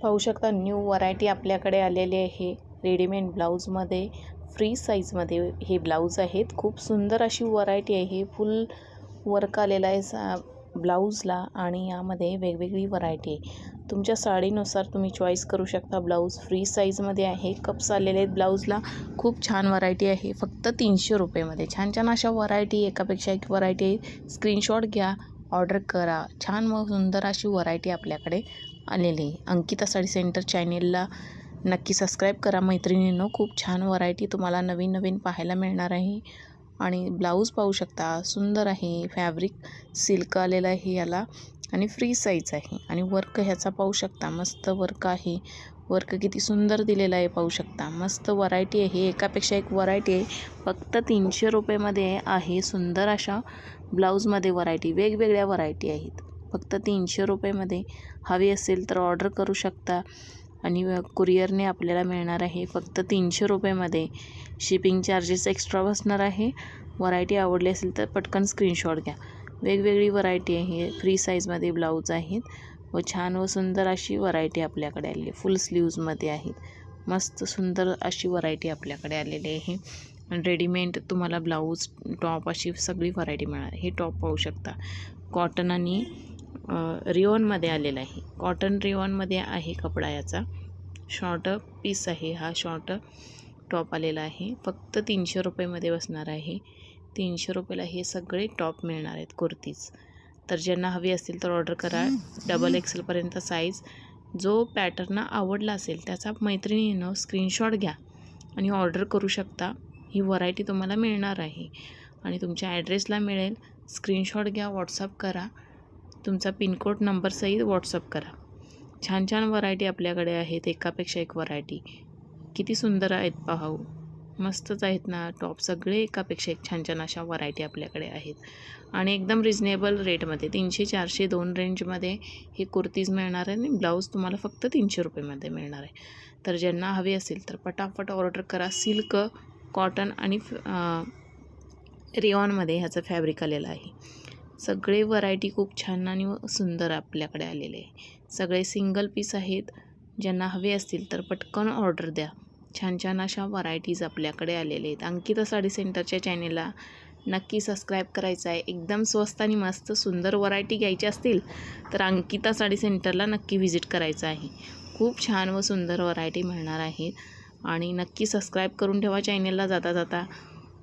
पाहू शकता new variety आपल्याकडे आलेली आहे रेडीमेड ब्लाऊजमध्ये फ्री साईजमध्ये हे ब्लाऊज आहेत। खूप सुंदर अशी व्हरायटी आहे। फुल वर्क आलेला आहे ब्लाऊजला आणि यामध्ये वेगवेगळी व्हरायटी आहे। तुमच्या साडीनुसार तुम्ही चॉईस करू शकता। ब्लाऊज फ्री साईजमध्ये आहे। कप्स आलेले आहेत ब्लाऊजला। खूप छान व्हरायटी आहे। फक्त 300 रुपयामध्ये छान छान अशा व्हरायटी एकापेक्षा एक व्हरायटी आहे। स्क्रीनशॉट घ्या, ऑर्डर करा। छान व सुंदर अशी व्हरायटी आपल्याकडे आलेली आहे। अंकिता साडी सेंटर चॅनेलला नक्की सबस्क्राईब करा मैत्रिणींनो। खूप छान व्हरायटी तुम्हाला नवीन नवीन पाहायला मिळणार आहे। आणि ब्लाऊज पाहू शकता सुंदर आहे। फॅब्रिक सिल्क आलेला आहे याला आणि फ्री साईज आहे। आणि वर्क ह्याचा पाहू शकता मस्त वर्क आहे। वर्क किती सुंदर दिलेला आहे पाहू शकता। मस्त व्हरायटी आहे। एकापेक्षा एक व्हरायटी आहे। फक्त 300 रुपयामध्ये आहे। सुंदर अशा ब्लाऊजमध्ये व्हरायटी वेगवेगळ्या व्हरायटी आहेत। फक्त 300 रुपयामध्ये हवी असेल तर ऑर्डर करू शकता आणि कुरिअरने आपल्याला मिळणार आहे। फक्त 300 रुपयामध्ये शिपिंग चार्जेस एक्स्ट्रा बसणार आहे। व्हरायटी आवडली असेल तर पटकन स्क्रीनशॉट घ्या। वेगवेगळी व्हरायटी आहे। फ्री साईजमध्ये ब्लाऊज आहेत व छान व सुंदर अशी व्हरायटी आपल्याकडे आलेली फुल स्लीव्जमध्ये आहेत। मस्त सुंदर अशी व्हरायटी आपल्याकडे आलेली आहे। आणि रेडीमेड तुम्हाला ब्लाऊज टॉप अशी सगळी व्हरायटी मिळणार। हे टॉप पाहू शकता कॉटन आणि रिओनमध्ये आलेला आहे। कॉटन रिओनमध्ये आहे कपडा याचा। शॉर्ट पीस आहे हा शॉर्ट टॉप आलेला आहे। फक्त 300 रुपयामध्ये बसणार आहे। 300 रुपयाला हे सगळे टॉप मिळणार आहेत कुर्तीज। तर ज्यांना हवी असतील तर ऑर्डर करा। डबल XL पर्यंत साईज। जो पॅटर्न आवडला असेल त्याचा मैत्रिणींनो स्क्रीनशॉट घ्या आणि ऑर्डर करू शकता। ही व्हरायटी तुम्हाला मिळणार आहे आणि तुमच्या ॲड्रेसला मिळेल। स्क्रीनशॉट घ्या, व्हॉट्सअप करा, तुमचा पिनकोड नंबर सहित व्हॉट्सअप करा। छान छान व्हरायटी आपल्याकडे आहेत। एकापेक्षा एक व्हरायटी किती सुंदर आहेत पाहू। मस्तच आहेत ना टॉप सगळे एकापेक्षा एक छान छान अशा व्हरायटी आपल्याकडे आहेत आणि एकदम रिजनेबल रेटमध्ये 300, 400, 2 रेंजमध्ये हे कुर्तीज मिळणार आहे आणि ब्लाऊज तुम्हाला फक्त 300 रुपयामध्ये मिळणार आहे। तर ज्यांना हवी असेल तर पटापट ऑर्डर करा। सिल्क, कॉटन आणि रिओनमध्ये ह्याचं फॅब्रिक आलेलं आहे। सगळे व्हरायटी खूप छान आणि सुंदर आपल्याकडे आलेले आहे। सगळे सिंगल पीस आहेत। ज्यांना हवे असतील तर पटकन ऑर्डर द्या। छान छान अशा व्हरायटीज आपल्याकडे आलेले आहेत। अंकिता साडी सेंटरच्या चॅनेलला नक्की सबस्क्राईब करायचं आहे। एकदम स्वस्त आणि मस्त सुंदर व्हरायटी घ्यायची असतील तर अंकिता साडी सेंटरला नक्की व्हिजिट करायचं आहे। खूप छान व सुंदर व्हरायटी मिळणार आहेत आणि नक्की सबस्क्राईब करून ठेवा चॅनेलला जाता जाता।